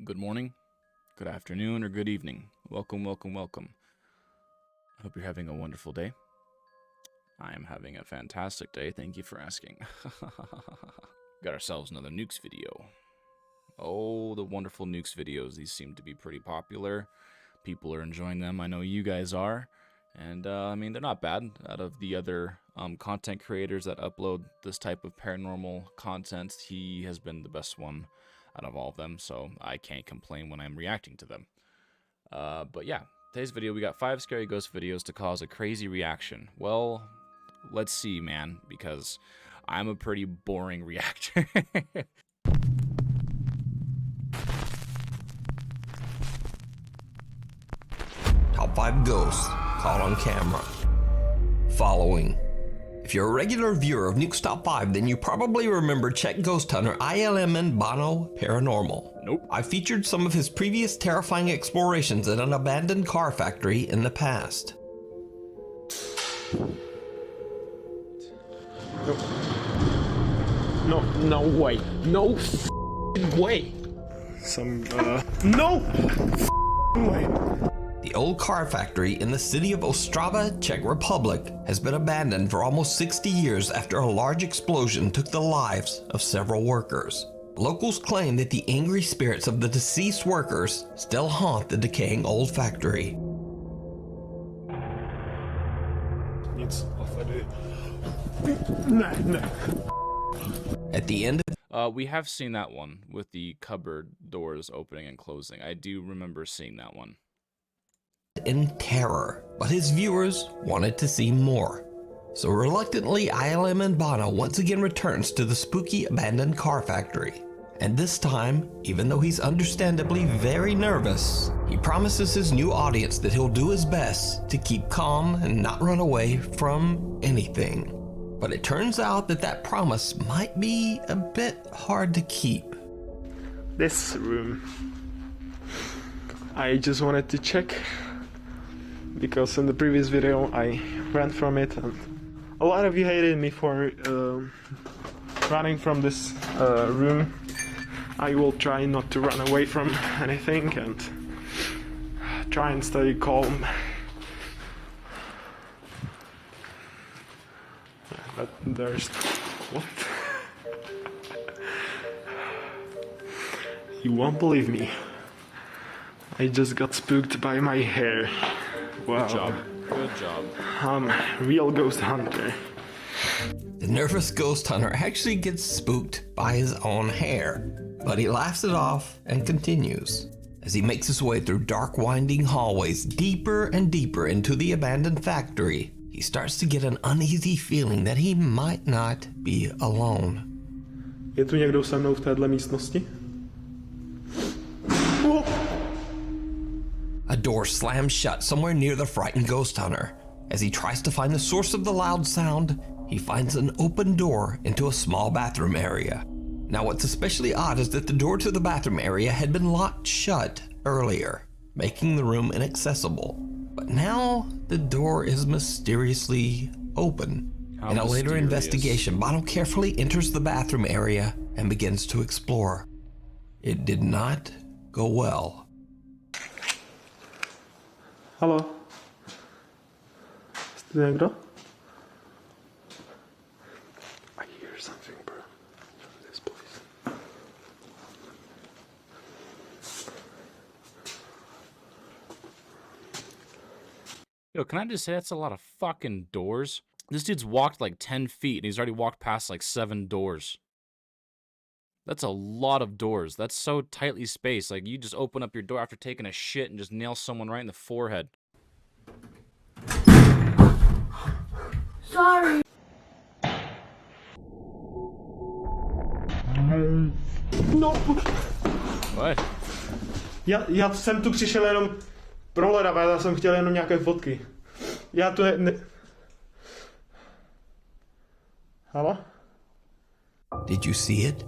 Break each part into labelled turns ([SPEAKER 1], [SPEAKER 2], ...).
[SPEAKER 1] Good morning, good afternoon, or good evening. Welcome, welcome, welcome. I hope you're having a wonderful day. I am having a fantastic day. Thank you for asking. Got ourselves another Nukes video. Oh, the wonderful Nukes videos. These seem to be pretty popular. People are enjoying them. I know you guys are. And, I mean, they're not bad. Out of the other content creators that upload this type of paranormal content, he has been the best one out of all of them, so I can't complain when I'm reacting to them. But yeah, today's video, we got 5 scary ghost videos to cause a crazy reaction. Well, let's see, man, because I'm a pretty boring reactor.
[SPEAKER 2] Top 5 ghosts caught on camera. Following. If you're a regular viewer of Nuke's Top 5, then you probably remember Czech ghost hunter ILM and Bono Paranormal.
[SPEAKER 1] Nope.
[SPEAKER 2] I featured some of his previous terrifying explorations at an abandoned car factory in the past.
[SPEAKER 3] No way. No way. No way.
[SPEAKER 2] The old car factory in the city of Ostrava, Czech Republic, has been abandoned for almost 60 years after a large explosion took the lives of several workers. Locals claim that the angry spirits of the deceased workers still haunt the decaying old factory. At the end of
[SPEAKER 1] We have seen that one with the cupboard doors opening and closing. I do remember seeing that one.
[SPEAKER 2] in terror, but his viewers wanted to see more. So reluctantly, ILM and Bono once again returns to the spooky abandoned car factory. And this time, even though he's understandably very nervous, he promises his new audience that he'll do his best to keep calm and not run away from anything. But it turns out that that promise might be a bit hard to keep.
[SPEAKER 3] This room. I just wanted to check because in the previous video I ran from it and a lot of you hated me for running from this room. I will try not to run away from anything and try and stay calm. But there's... what? You won't believe me. I just got spooked by my hair. Wow.
[SPEAKER 1] Good job. Good job.
[SPEAKER 3] I'm a real ghost hunter.
[SPEAKER 2] The nervous ghost hunter actually gets spooked by his own hair, but he laughs it off and continues. As he makes his way through dark winding hallways deeper and deeper into the abandoned factory, he starts to get an uneasy feeling that he might not be alone.
[SPEAKER 3] Je tu někdo se mnou v téhle místnosti?
[SPEAKER 2] A door slams shut somewhere near the frightened ghost hunter. As he tries to find the source of the loud sound, he finds an open door into a small bathroom area. Now what's especially odd is that the door to the bathroom area had been locked shut earlier, making the room inaccessible. But now the door is mysteriously open. In a later investigation, Bono carefully enters the bathroom area and begins to explore. It did not go well.
[SPEAKER 3] Halo? Jste někdo? I hear something, bro. From this place.
[SPEAKER 1] Yo, can I just say that's a lot of fucking doors? This dude's walked like 10 feet and he's already walked past like 7 doors. That's a lot of doors. That's so tightly spaced. Like, you just open up your door after taking a shit and just nail someone right in the forehead.
[SPEAKER 4] Sorry.
[SPEAKER 3] No!
[SPEAKER 1] What?
[SPEAKER 3] Já jsem tu přišel jenom prohledat, já jsem chtěl jenom nějaké fotky. Já tu ne... Halo?
[SPEAKER 2] Did you see it?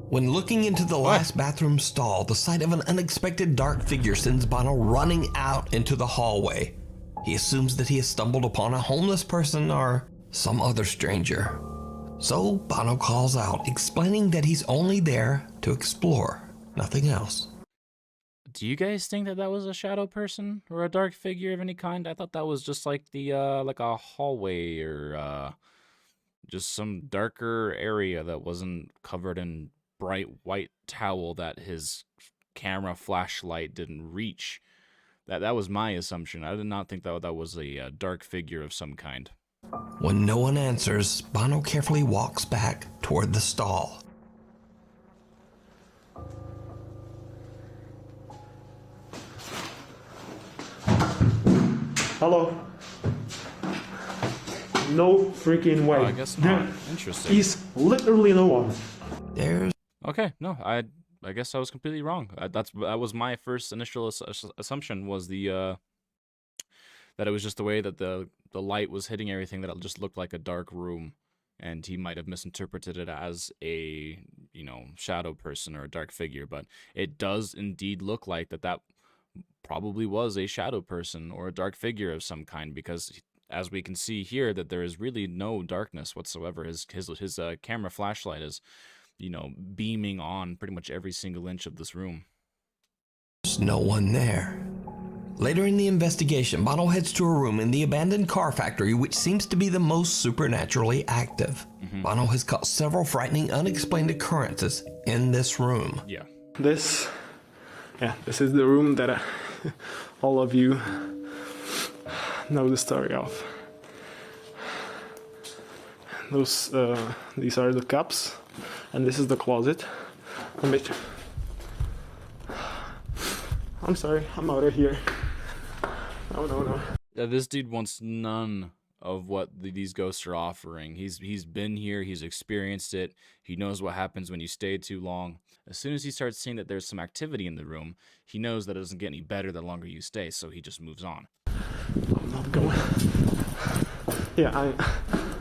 [SPEAKER 2] When looking into the last bathroom stall, the sight of an unexpected dark figure sends Bono running out into the hallway. He assumes that he has stumbled upon a homeless person or some other stranger. So Bono calls out, explaining that he's only there to explore, nothing else.
[SPEAKER 1] Do you guys think that that was a shadow person or a dark figure of any kind? I thought that was just like the like a hallway or just some darker area that wasn't covered in bright white towel that his camera flashlight didn't reach. That was my assumption. I did not think that was a dark figure of some kind.
[SPEAKER 2] When no one answers, Bono carefully walks back toward the stall.
[SPEAKER 3] Hello? No freaking way.
[SPEAKER 1] Oh, I guess not. Interesting.
[SPEAKER 3] He's literally no one.
[SPEAKER 2] There's
[SPEAKER 1] Okay, no, I guess I was completely wrong. That was my first initial assumption was the that it was just the way that the light was hitting everything, that it just looked like a dark room, and he might have misinterpreted it as a, you know, shadow person or a dark figure. But it does indeed look like that probably was a shadow person or a dark figure of some kind, because as we can see here, that there is really no darkness whatsoever. His camera flashlight is, you know, beaming on pretty much every single inch of this room.
[SPEAKER 2] There's no one there. Later in the investigation, Bono heads to a room in the abandoned car factory which seems to be the most supernaturally active. Bono has caught several frightening unexplained occurrences in this room.
[SPEAKER 1] Yeah.
[SPEAKER 3] This is the room that all of you know the story of. These are the cups, and this is the closet. I'm sorry, I'm out of here. No.
[SPEAKER 1] Yeah, this dude wants none of what these ghosts are offering. He's been here, he's experienced it, he knows what happens when you stay too long. As soon as he starts seeing that there's some activity in the room, he knows that it doesn't get any better the longer you stay, so he just moves on.
[SPEAKER 3] I'm not going. Yeah,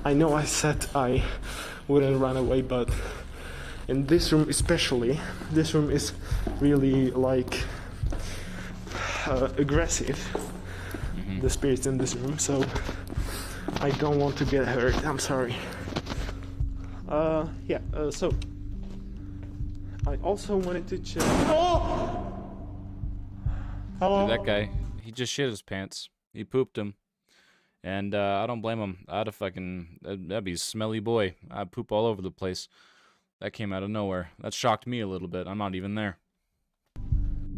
[SPEAKER 3] I know I said I wouldn't run away, but in this room especially, this room is really like aggressive. The spirits in this room, so I don't want to get hurt. I'm sorry. So I also wanted to check. Oh! Hello?
[SPEAKER 1] Dude, that guy, he just shit his pants. He pooped him. And I don't blame him. That'd be a smelly boy. I'd poop all over the place. That came out of nowhere. That shocked me a little bit. I'm not even there.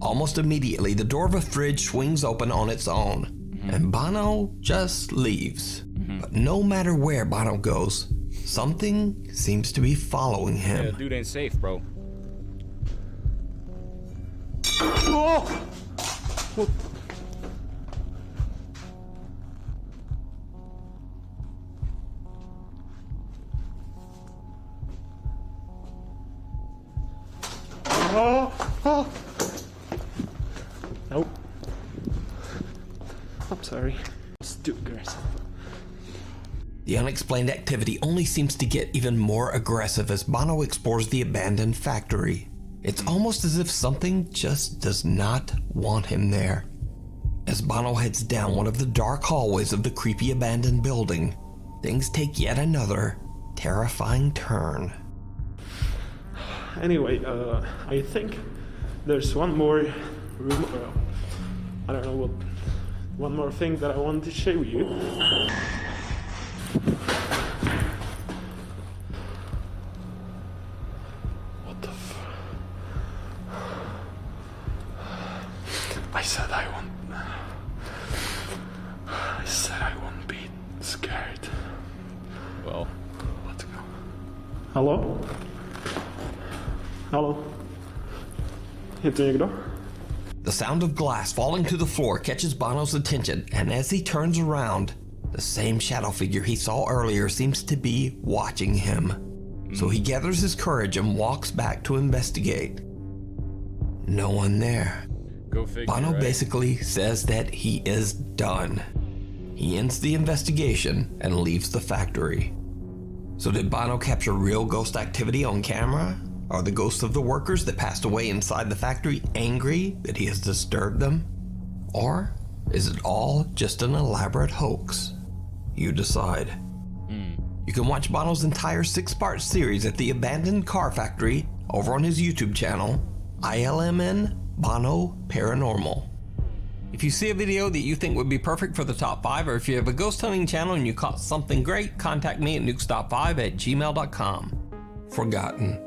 [SPEAKER 2] Almost immediately, the door of a fridge swings open on its own, and Bono just leaves. But no matter where Bono goes, something seems to be following him.
[SPEAKER 1] Yeah, dude ain't safe, bro.
[SPEAKER 3] Oh! What? Oh! Nope. I'm sorry. It's too aggressive.
[SPEAKER 2] The unexplained activity only seems to get even more aggressive as Bono explores the abandoned factory. It's almost as if something just does not want him there. As Bono heads down one of the dark hallways of the creepy abandoned building, things take yet another terrifying turn.
[SPEAKER 3] Anyway, I think there's one more room. I don't know what. One more thing that I wanted to show you. What the I said I won't be scared.
[SPEAKER 1] Well,
[SPEAKER 3] Let's go. Hello? Hello? Heter jag då?
[SPEAKER 2] The sound of glass falling to the floor catches Bono's attention, and as he turns around, the same shadow figure he saw earlier seems to be watching him. So he gathers his courage and walks back to investigate. No one there.
[SPEAKER 1] go figure.
[SPEAKER 2] Bono
[SPEAKER 1] right?
[SPEAKER 2] basically says that he is done. He ends the investigation and leaves the factory. So did Bono capture real ghost activity on camera? Are the ghosts of the workers that passed away inside the factory angry that he has disturbed them? Or is it all just an elaborate hoax? You decide. You can watch Bono's entire 6-part series at the Abandoned Car Factory over on his YouTube channel, ILMN Bono Paranormal. If you see a video that you think would be perfect for the top 5, or if you have a ghost hunting channel and you caught something great, contact me at nukestop5@gmail.com. Forgotten.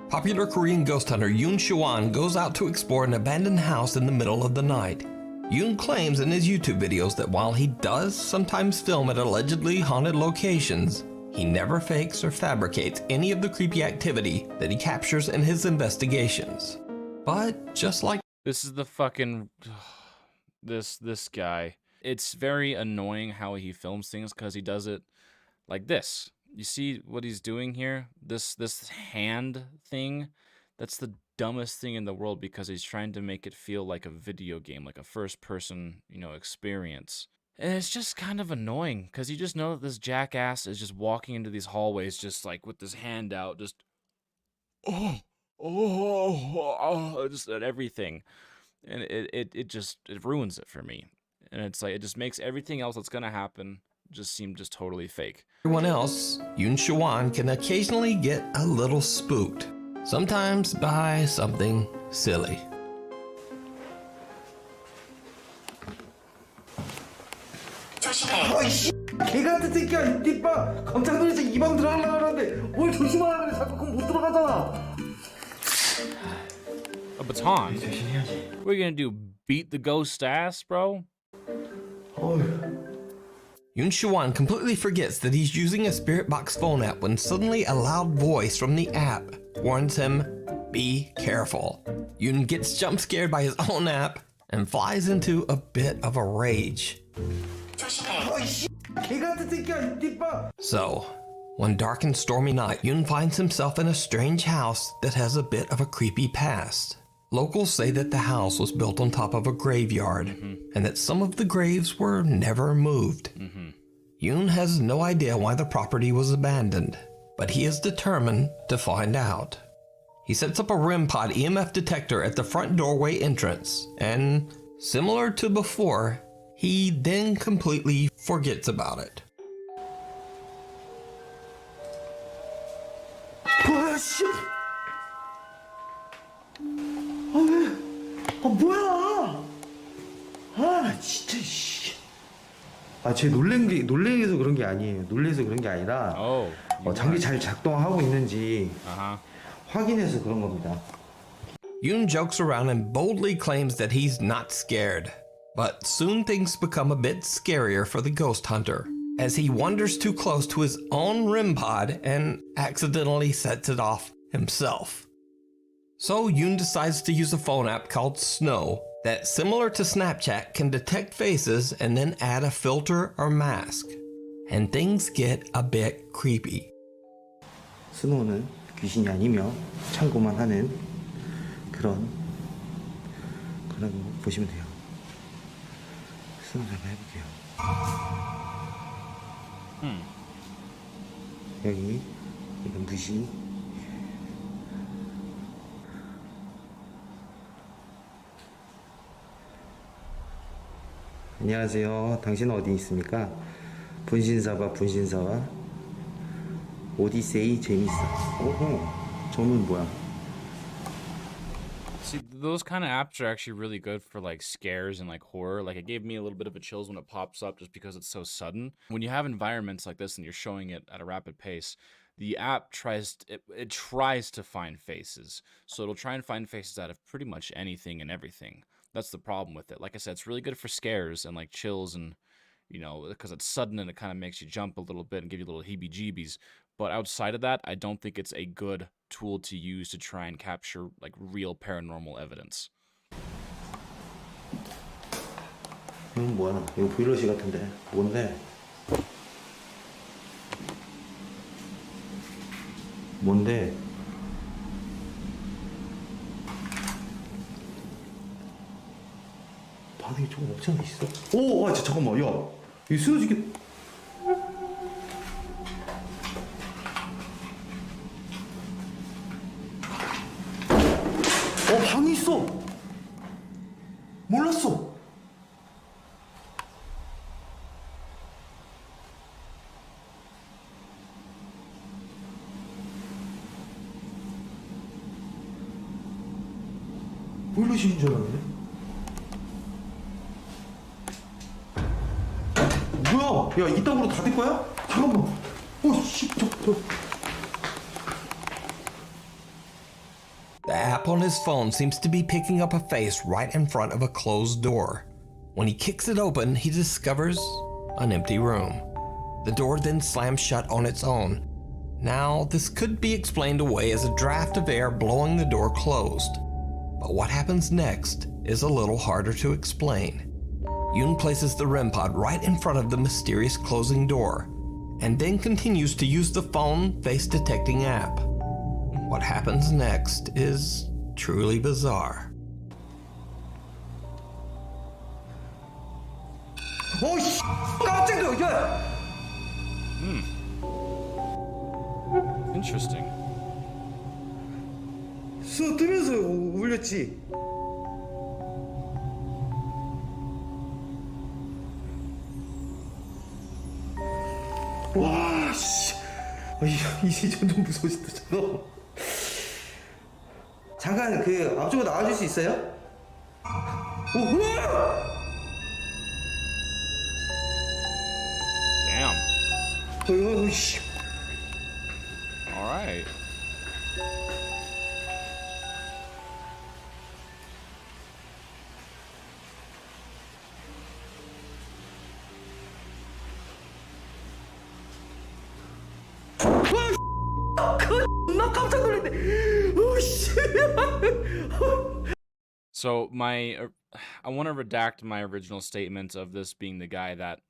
[SPEAKER 2] Popular Korean ghost hunter Yoon Shawan goes out to explore an abandoned house in the middle of the night. Yoon claims in his YouTube videos that while he does sometimes film at allegedly haunted locations, he never fakes or fabricates any of the creepy activity that he captures in his investigations. But just like
[SPEAKER 1] This is the fucking this guy. It's very annoying how he films things because he does it like this. You see what he's doing here? This hand thing. That's the dumbest thing in the world because he's trying to make it feel like a video game, like a first-person, experience. And it's just kind of annoying because you just know that this jackass is just walking into these hallways just like with his hand out, just just at everything. And it ruins it for me. And it's like it just makes everything else that's gonna happen just seem just totally fake.
[SPEAKER 2] everyone else, Yoon Shawan can occasionally get a little spooked, sometimes by something silly.
[SPEAKER 4] 아이씨 개 같은 새끼야 띠빠 깜짝 놀라서 이 방 들어가려고 하는데 뭘 조심하라 그래 자꾸 그럼 못 들어가잖아.
[SPEAKER 1] A baton? What are you gonna do? Beat the ghost's ass, bro?
[SPEAKER 2] Yoon Shawan completely forgets that he's using a Spirit Box phone app when suddenly a loud voice from the app warns him, be careful. Yoon gets jump scared by his own app and flies into a bit of a rage.
[SPEAKER 4] 아이씨 개 같은 새끼야 띠빠.
[SPEAKER 2] So, one dark and stormy night, Yoon finds himself in a strange house that has a bit of a creepy past. Locals say that the house was built on top of a graveyard, and that some of the graves were never moved. Yoon has no idea why the property was abandoned, but he is determined to find out. He sets up a REM pod EMF detector at the front doorway entrance, and similar to before, he then completely forgets about it.
[SPEAKER 4] 아씨. 아 왜? 아 뭐야? 아 진짜 씨. 아쟤 놀래서 그런 게 아니에요. 놀래서 그런 게 아니라
[SPEAKER 1] Oh.
[SPEAKER 4] 장비 잘 작동하고 있는지 확인해서 그런 겁니다.
[SPEAKER 2] Yoon jokes around and boldly claims that he's not scared. But soon things become a bit scarier for the ghost hunter, as he wanders too close to his own REM pod and accidentally sets it off himself. So Yoon decides to use a phone app called Snow that, similar to Snapchat, can detect faces and then add a filter or mask. And things get a bit creepy.
[SPEAKER 4] 스노우는 귀신이 아니며 참고만 하는 그런 거 보시면 돼요. 스노우 한번 해볼게요. 여기 이건 무시. 안녕하세요. 당신은 어디 있습니까? 분신사바 오디세이 재밌어. 오호. 저는 뭐야?
[SPEAKER 1] See, those kind of apps are actually really good for like scares and like horror. Like it gave me a little bit of a chills when it pops up just because it's so sudden. When you have environments like this and you're showing it at a rapid pace, the app tries to find faces. So it'll try and find faces out of pretty much anything and everything. That's the problem with it. Like I said, it's really good for scares and like chills and, because it's sudden and it kind of makes you jump a little bit and give you little heebie-jeebies. But outside of that, I don't think it's a good tool to use to try and capture like real paranormal evidence.
[SPEAKER 4] 이건 뭐야? 이거 보일러시 같은데. 뭔데? 뭔데? 반응이 조금 없지 않아 있어? 오, 아, 잠깐만, 야, 이 쓰러지게. 방이 있어. 몰랐어. 보일러실인 줄 알았네. 뭐야? 야, 이따구로 다 될 거야? 잠깐만. 씨,
[SPEAKER 2] The app on his phone seems to be picking up a face right in front of a closed door. When he kicks it open, he discovers an empty room. The door then slams shut on its own. Now, this could be explained away as a draft of air blowing the door closed. But what happens next is a little harder to explain. Yoon places the REM pod right in front of the mysterious closing door, and then continues to use the phone face detecting app. What happens next is truly bizarre.
[SPEAKER 4] 씨, 깜짝이야, 야!
[SPEAKER 1] Interesting.
[SPEAKER 4] 수어 뜨면서 울렸지. 와, 씨. 이제 점점 무서워진다, 잠깐. 잠깐, 그, 앞쪽으로 나와줄 수 있어요? 우와!
[SPEAKER 1] Damn.
[SPEAKER 4] 씨.
[SPEAKER 1] Alright.
[SPEAKER 4] 나 깜짝 놀랐네. 씨.
[SPEAKER 1] So I want to redact my original statement of this being the guy that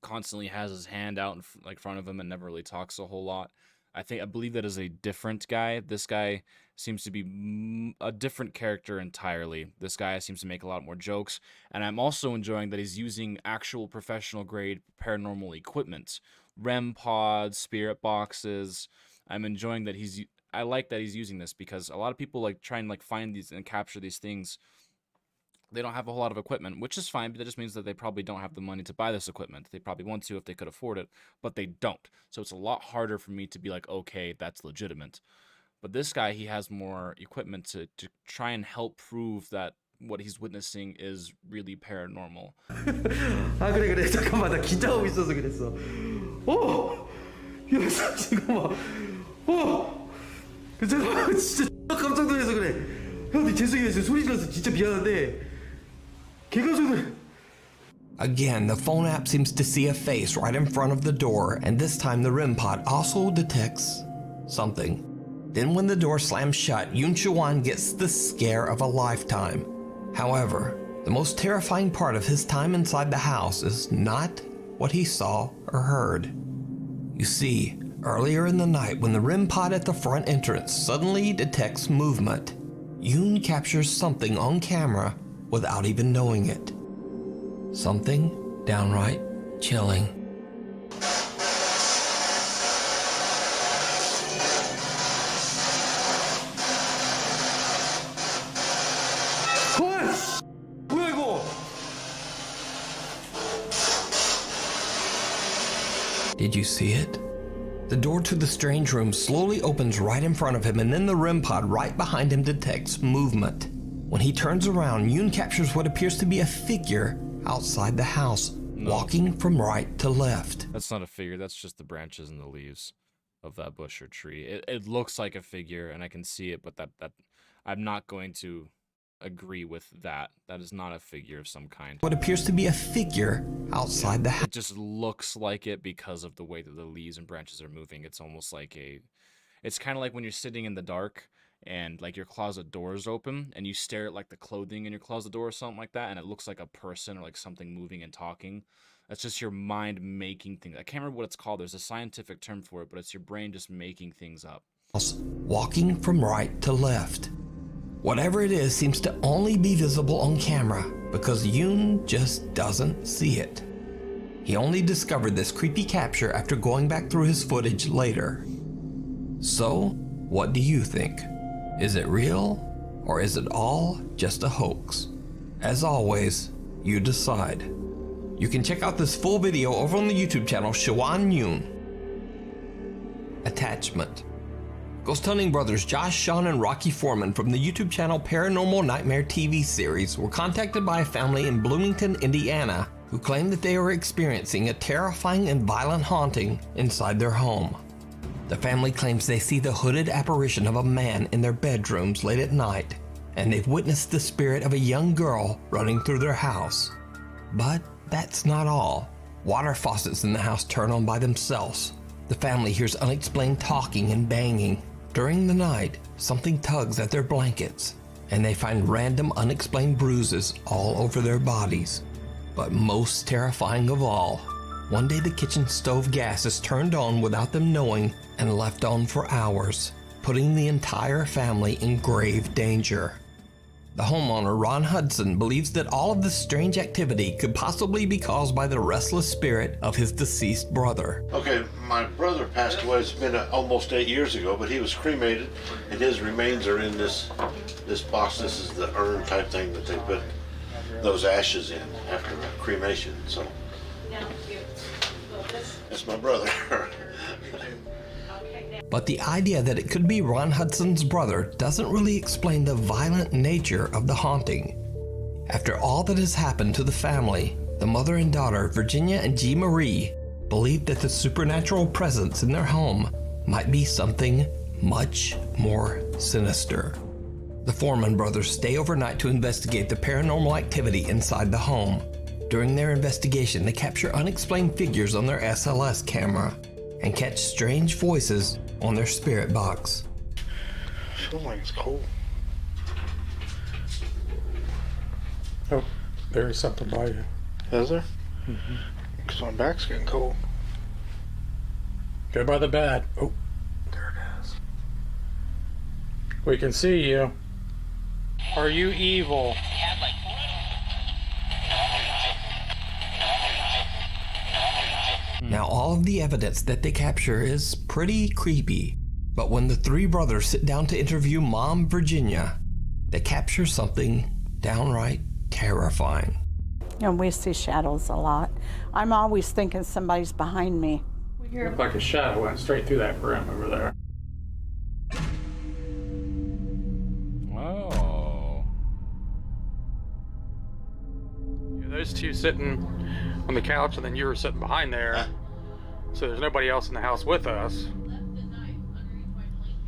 [SPEAKER 1] constantly has his hand out in front of him and never really talks a whole lot. I believe that is a different guy. This guy seems to be a different character entirely. This guy seems to make a lot more jokes, and I'm also enjoying that he's using actual professional grade paranormal equipment, REM pods, spirit boxes. I'm enjoying that I like that he's using this, because a lot of people try and find these and capture these things. They don't have a whole lot of equipment, which is fine, but that just means that they probably don't have the money to buy this equipment. They probably want to if they could afford it, but they don't. So it's a lot harder for me to be like, okay, that's legitimate. But this guy, he has more equipment to try and help prove that what he's witnessing is really paranormal.
[SPEAKER 4] 아, 그래. 잠깐만, 나 긴장하고 있어서 그랬어. 야, 잠깐만. 잠깐만, 진짜 깜짝 놀라서 그래. 형님, 죄송해요. 소리 질러서 진짜 미안한데.
[SPEAKER 2] Again, the phone app seems to see a face right in front of the door, and this time the REM pod also detects something. Then when the door slams shut, Yoon Choo-won gets the scare of a lifetime. However, the most terrifying part of his time inside the house is not what he saw or heard. You see, earlier in the night when the REM pod at the front entrance suddenly detects movement, Yoon captures something on camera without even knowing it. Something downright chilling.
[SPEAKER 4] 뭐야 이거?
[SPEAKER 2] Did you see it? The door to the strange room slowly opens right in front of him, and then the REM pod right behind him detects movement. When he turns around, Yoon captures what appears to be a figure outside the house, walking from right to left.
[SPEAKER 1] That's not a figure, that's just the branches and the leaves of that bush or tree. It looks like a figure, and I can see it, but that I'm not going to agree with that. That is not a figure of some kind.
[SPEAKER 2] What appears to be a figure outside the house.
[SPEAKER 1] It just looks like it because of the way that the leaves and branches are moving. It's almost like it's kind of like when you're sitting in the dark and your closet door is open and you stare at the clothing in your closet door or something like that, and it looks like a person or something moving and talking. That's just your mind making things. I can't remember what it's called. There's a scientific term for it, but it's your brain just making things up.
[SPEAKER 2] Walking from right to left. Whatever it is seems to only be visible on camera because Yoon just doesn't see it. He only discovered this creepy capture after going back through his footage later. So, what do you think? Is it real, or is it all just a hoax? As always, you decide. You can check out this full video over on the YouTube channel Choo-won Yoon. Attachment. Ghost hunting brothers Josh, Sean, and Rocky Foreman from the YouTube channel Paranormal Nightmare TV series were contacted by a family in Bloomington, Indiana, who claimed that they were experiencing a terrifying and violent haunting inside their home. The family claims they see the hooded apparition of a man in their bedrooms late at night, and they've witnessed the spirit of a young girl running through their house. But that's not all. Water faucets in the house turn on by themselves. The family hears unexplained talking and banging. During the night, something tugs at their blankets, and they find random unexplained bruises all over their bodies. But most terrifying of all, one day the kitchen stove gas is turned on without them knowing and left on for hours, putting the entire family in grave danger. The homeowner, Ron Hudson, believes that all of this strange activity could possibly be caused by the restless spirit of his deceased brother.
[SPEAKER 5] Okay, my brother passed away. It's been almost 8 years ago, but he was cremated, and his remains are in this box. This is the urn type thing that they put those ashes in after cremation. So that's my brother.
[SPEAKER 2] But the idea that it could be Ron Hudson's brother doesn't really explain the violent nature of the haunting. After all that has happened to the family, the mother and daughter, Virginia and G. Marie, believe that the supernatural presence in their home might be something much more sinister. The Foreman brothers stay overnight to investigate the paranormal activity inside the home. During their investigation, they capture unexplained figures on their SLS camera and catch strange voices on their spirit box.
[SPEAKER 3] I feel like it's cold. Oh, there is something by you. Is there? Mm-hmm. Because my back's getting cold. Go by the bed. Oh, there it is. We can see you. Are you evil?
[SPEAKER 2] Now, all of the evidence that they capture is pretty creepy, but when the three brothers sit down to interview Mom Virginia, they capture something downright terrifying.
[SPEAKER 6] And we see shadows a lot. I'm always thinking somebody's behind me.
[SPEAKER 3] Looked like a shadow went straight through that brim over there.
[SPEAKER 1] Oh.
[SPEAKER 3] Yeah, those two sitting on the couch, and then you were sitting behind there. So there's nobody else in the house with us.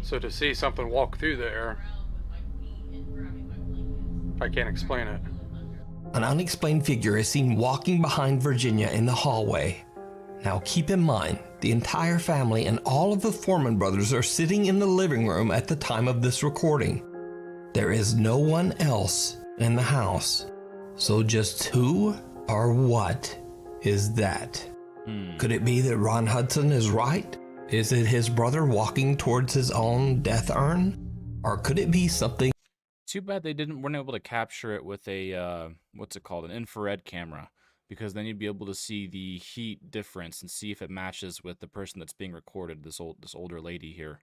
[SPEAKER 3] So to see something walk through there, I can't explain it.
[SPEAKER 2] An unexplained figure is seen walking behind Virginia in the hallway. Now keep in mind, the entire family and all of the Foreman brothers are sitting in the living room at the time of this recording. There is no one else in the house. So just who or what is that? Could it be that Ron Hudson is right? Is it his brother walking towards his own death urn? Or could it be something?
[SPEAKER 1] Too bad they weren't able to capture it with a what's it called, an infrared camera, because then you'd be able to see the heat difference and see if it matches with the person that's being recorded, this older lady here,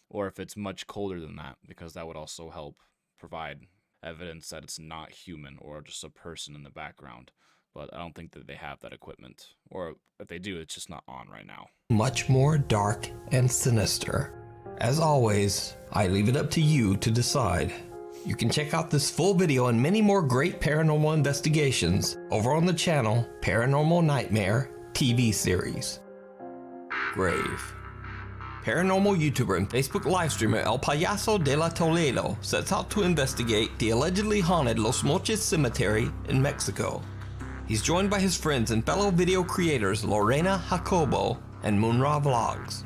[SPEAKER 1] or if it's much colder than that, because that would also help provide evidence that it's not human or just a person in the background. But I don't think that they have that equipment, or if they do, it's just not on right now.
[SPEAKER 2] Much more dark and sinister. As always, I leave it up to you to decide. You can check out this full video and many more great paranormal investigations over on the channel Paranormal Nightmare TV series. Grave. Paranormal YouTuber and Facebook livestreamer El Payaso de la Toledo sets out to investigate the allegedly haunted Los Mochis Cemetery in Mexico. He's joined by his friends and fellow video creators Lorena Jacobo and Moonra Vlogs.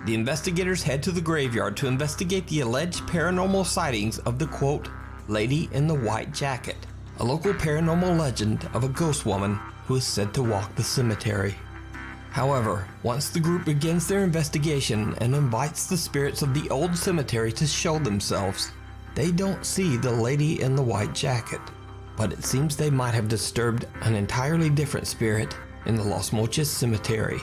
[SPEAKER 2] The investigators head to the graveyard to investigate the alleged paranormal sightings of the quote, Lady in the White Jacket, a local paranormal legend of a ghost woman who is said to walk the cemetery. However, once the group begins their investigation and invites the spirits of the old cemetery to show themselves, they don't see the Lady in the White Jacket. But it seems they might have disturbed an entirely different spirit in the Los Mochis Cemetery.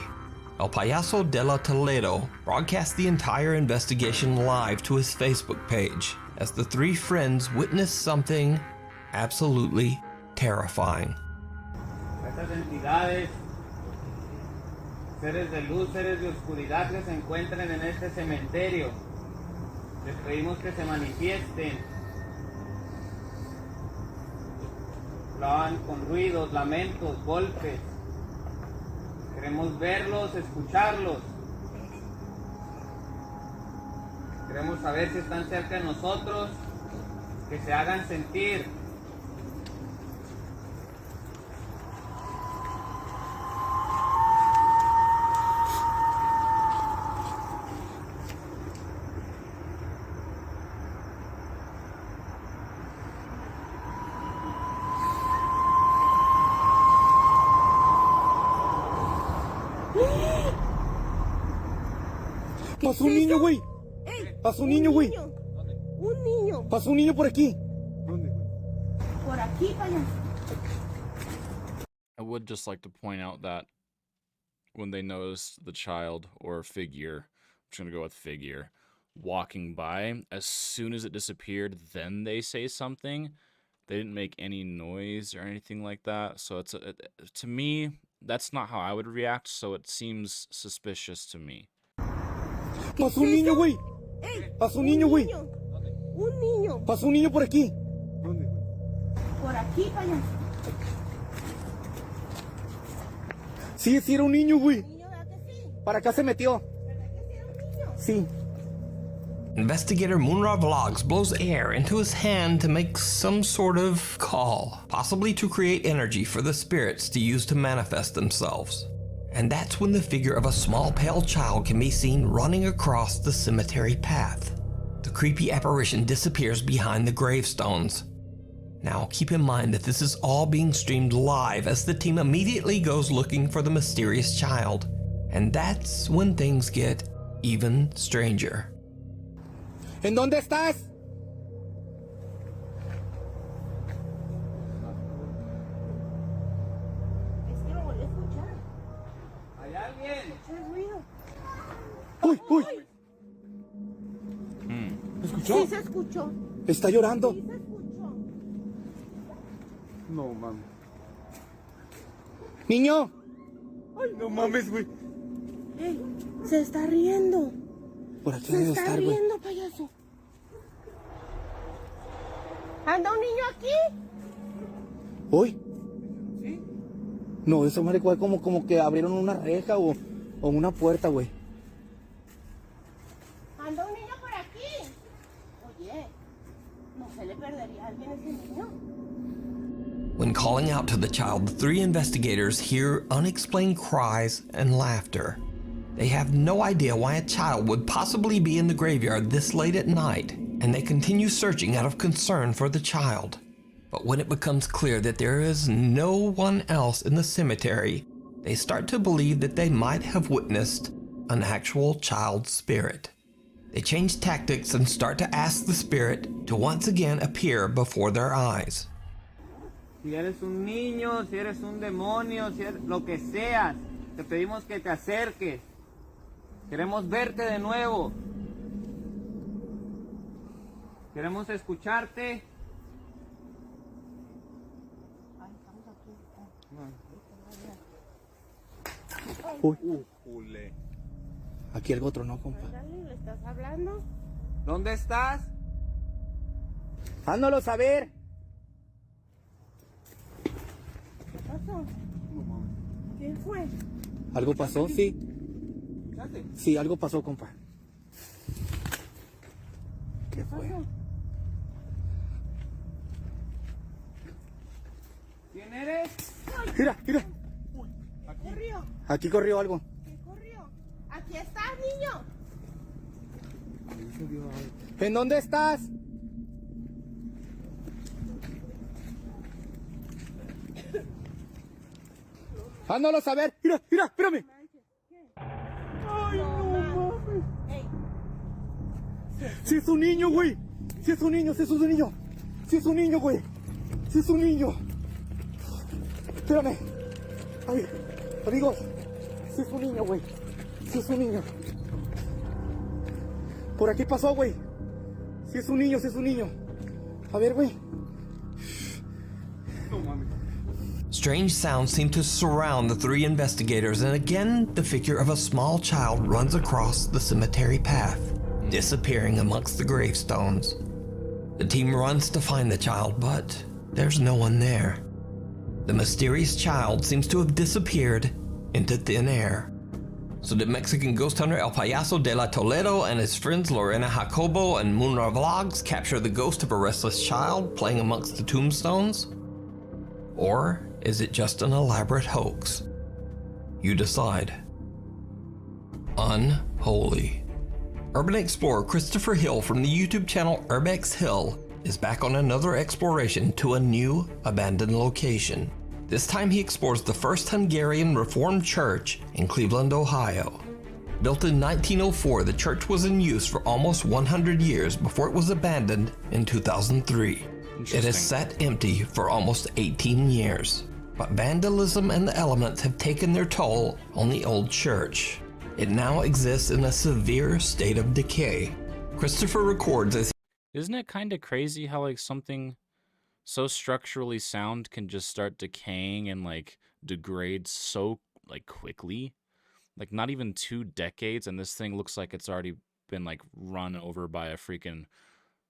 [SPEAKER 2] El Payaso de la Toledo broadcast the entire investigation live to his Facebook page as the three friends witness something absolutely terrifying.
[SPEAKER 7] Estas entidades, seres de luz, seres de oscuridad que se encuentran en este cementerio, Les pedimos que se manifiesten. Lo hagan con ruidos, lamentos, golpes. Queremos verlos, escucharlos. Queremos saber si están cerca de nosotros, que se hagan sentir.
[SPEAKER 4] Pasó un niño, güey. Pasó un niño, güey.
[SPEAKER 6] Un niño.
[SPEAKER 4] Pasó un niño por aquí.
[SPEAKER 6] Por aquí, payaso.
[SPEAKER 1] I would just like to point out that when they notice the child or figure, I'm just going to go with figure, walking by, as soon as it disappeared, then they say something. They didn't make any noise or anything like that. So it's to me, that's not how I would react. So it seems suspicious to me.
[SPEAKER 4] Pasó un niño, güey. Pasó un niño, güey.
[SPEAKER 6] Un niño.
[SPEAKER 4] Pasó un niño por aquí.
[SPEAKER 6] Por aquí, payaso.
[SPEAKER 4] Sí, sí era un niño, güey.
[SPEAKER 6] Niño, ¿verdad que sí?
[SPEAKER 4] Para acá se metió.
[SPEAKER 6] ¿Verdad que sí era un niño?
[SPEAKER 2] Sí. Investigator Moonra Vlogs blows air into his hand to make some sort of call, possibly to create energy for the spirits to use to manifest themselves. And that's when the figure of a small pale child can be seen running across the cemetery path. The creepy apparition disappears behind the gravestones. Now, keep in mind that this is all being streamed live as the team immediately goes looking for the mysterious child. And that's when things get even stranger.
[SPEAKER 4] ¿En dónde estás?
[SPEAKER 6] Es que lo volví a escuchar.
[SPEAKER 7] ¿Hay alguien?
[SPEAKER 6] Escuché ruido.
[SPEAKER 4] Uy, uy. ¿Escuchó?
[SPEAKER 6] Sí se escuchó.
[SPEAKER 4] Está llorando.
[SPEAKER 6] Sí se escuchó.
[SPEAKER 4] No mames. Niño. Ay, no mames, güey.
[SPEAKER 6] Ey, se está riendo.
[SPEAKER 4] Por aquí
[SPEAKER 6] Se
[SPEAKER 4] debe
[SPEAKER 6] está
[SPEAKER 4] estar, güey.
[SPEAKER 6] riendo, payaso. ¿Anda un niño aquí?
[SPEAKER 4] ¿Hoy? No, eso me recuerda como que abrieron una reja o una puerta, güey.
[SPEAKER 6] ¿Anda un niño por aquí? Oye, ¿no se le perdería a alguien ese niño?
[SPEAKER 2] When calling out to the child, the three investigators hear unexplained cries and laughter. They have no idea why a child would possibly be in the graveyard this late at night, and they continue searching out of concern for the child. But when it becomes clear that there is no one else in the cemetery, they start to believe that they might have witnessed an actual child's spirit. They change tactics and start to ask the spirit to once again appear before their eyes.
[SPEAKER 7] Si eres un niño, si eres un demonio, si eres lo que seas, te pedimos que te acerques. Queremos verte de nuevo. Queremos escucharte.
[SPEAKER 4] Uy. Aquí algo tronó, compa.
[SPEAKER 6] Ándale, ¿le estás hablando?
[SPEAKER 7] ¿Dónde estás?
[SPEAKER 4] Hándolo saber.
[SPEAKER 6] ¿Qué pasó? ¿Qué fue?
[SPEAKER 4] ¿Algo pasó? Sí. Sí, algo pasó, compa. ¿Qué fue?
[SPEAKER 7] ¿Quién eres?
[SPEAKER 4] Mira, mira.
[SPEAKER 6] Corrió.
[SPEAKER 4] Aquí corrió algo.
[SPEAKER 6] ¿Qué corrió? Aquí estás, niño.
[SPEAKER 4] ¿En dónde estás? Hándolo saber. Mira, mira, espérame. Ay, no mames.
[SPEAKER 6] Ey,
[SPEAKER 4] Si es un niño, güey. Si es un niño, si es un niño. Si es un niño, güey. Si es un niño. Espérame. Ay, amigos. Si es un niño, güey. Si es un niño. Por aquí pasó, güey. Si es un niño, si es un niño. A ver, güey. No mames.
[SPEAKER 2] Strange sounds seem to surround the three investigators, and again, the figure of a small child runs across the cemetery path. disappearing amongst the gravestones. The team runs to find the child, but there's no one there. The mysterious child seems to have disappeared into thin air. So did Mexican ghost hunter El Payaso de la Toledo and his friends Lorena Jacobo and Moonra Vlogs capture the ghost of a restless child playing amongst the tombstones? Or is it just an elaborate hoax? You decide. Unholy. Urban explorer Christopher Hill from the YouTube channel Urbex Hill is back on another exploration to a new abandoned location. This time he explores the First Hungarian Reformed Church in Cleveland, Ohio. Built in 1904, the church was in use for almost 100 years before it was abandoned in 2003. It has sat empty for almost 18 years, but vandalism and the elements have taken their toll on the old church. It now exists in a severe state of decay. Christopher records as
[SPEAKER 1] Isn't it kind of crazy how like something so structurally sound can just start decaying and like degrade so like quickly? Like not even 2 decades and this thing looks like it's already been like run over by a freaking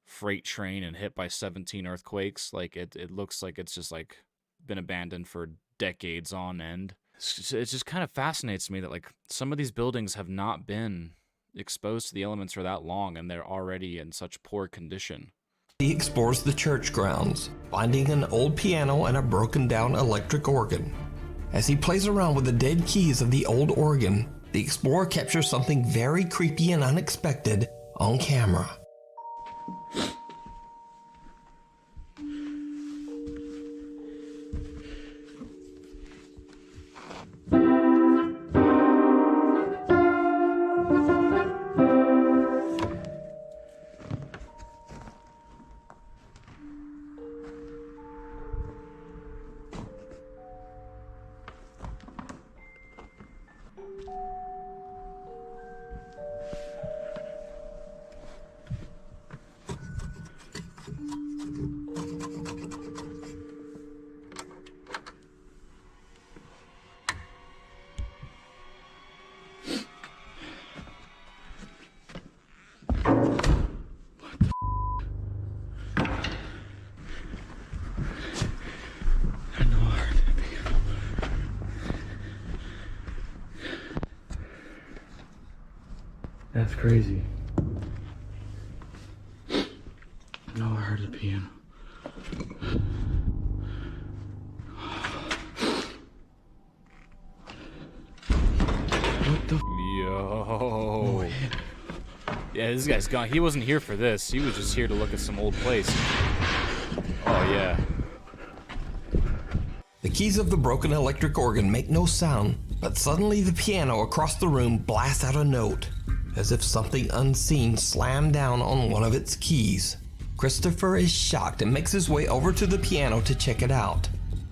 [SPEAKER 1] freight train and hit by 17 earthquakes. Like it looks like it's just like been abandoned for decades on end. It just kind of fascinates me that like some of these buildings have not been exposed to the elements for that long and they're already in such poor condition.
[SPEAKER 2] he explores the church grounds, finding an old piano and a broken down electric organ. As he plays around with the dead keys of the old organ, the explorer captures something very creepy and unexpected on camera.
[SPEAKER 8] That's crazy. No, I heard the piano. What the
[SPEAKER 1] Yo. Yeah, this guy's gone. He wasn't here for this. He was just here to look at some old place. Oh, yeah.
[SPEAKER 2] The keys of the broken electric organ make no sound, but suddenly the piano across the room blasts out a note, as if something unseen slammed down on one of its keys. Christopher is shocked and makes his way over to the piano to check it out,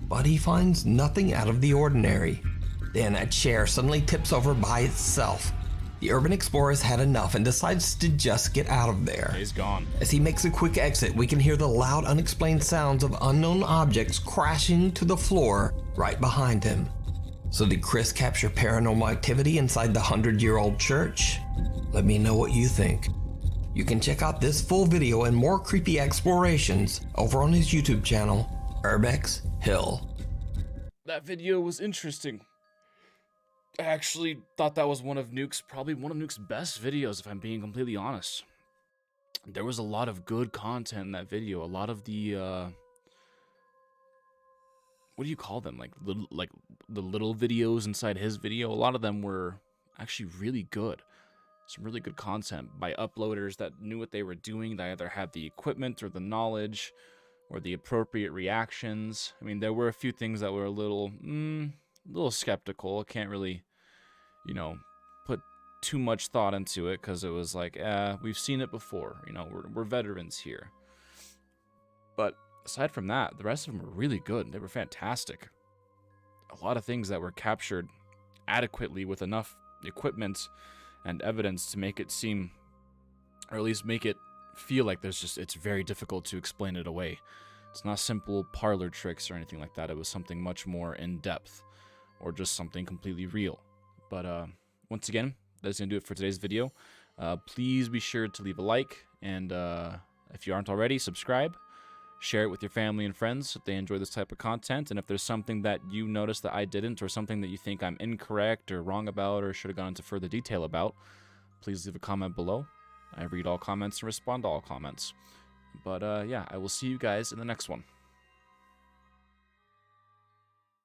[SPEAKER 2] but he finds nothing out of the ordinary. Then a chair suddenly tips over by itself. The urban explorer has had enough and decides to just get out of there.
[SPEAKER 1] He's gone.
[SPEAKER 2] As he makes a quick exit, we can hear the loud, unexplained sounds of unknown objects crashing to the floor right behind him. So did Chris capture paranormal activity inside the 100-year-old church? Let me know what you think. You can check out this full video and more creepy explorations over on his YouTube channel, Urbex Hill.
[SPEAKER 1] That video was interesting. I actually thought that was probably one of Nuke's best videos, if I'm being completely honest. There was a lot of good content in that video. A lot of the, what do you call them? Like the little videos inside his video. A lot of them were actually really good. Some really good content by uploaders that knew what they were doing. They either had the equipment or the knowledge or the appropriate reactions. I mean, there were a few things that were a little skeptical. I can't really, put too much thought into it because it was like, we've seen it before. We're veterans here. But aside from that, the rest of them were really good. They were fantastic. A lot of things that were captured adequately with enough equipment and evidence to make it seem, or at least make it feel like it's very difficult to explain it away. It's not simple parlor tricks or anything like that. It was something much more in-depth, or just something completely real. But once again, that's going to do it for today's video. Please be sure to leave a like, and if you aren't already, subscribe. Share it with your family and friends if they enjoy this type of content. And if there's something that you noticed that I didn't, or something that you think I'm incorrect or wrong about or should have gone into further detail about, please leave a comment below. I read all comments and respond to all comments. But yeah, I will see you guys in the next one.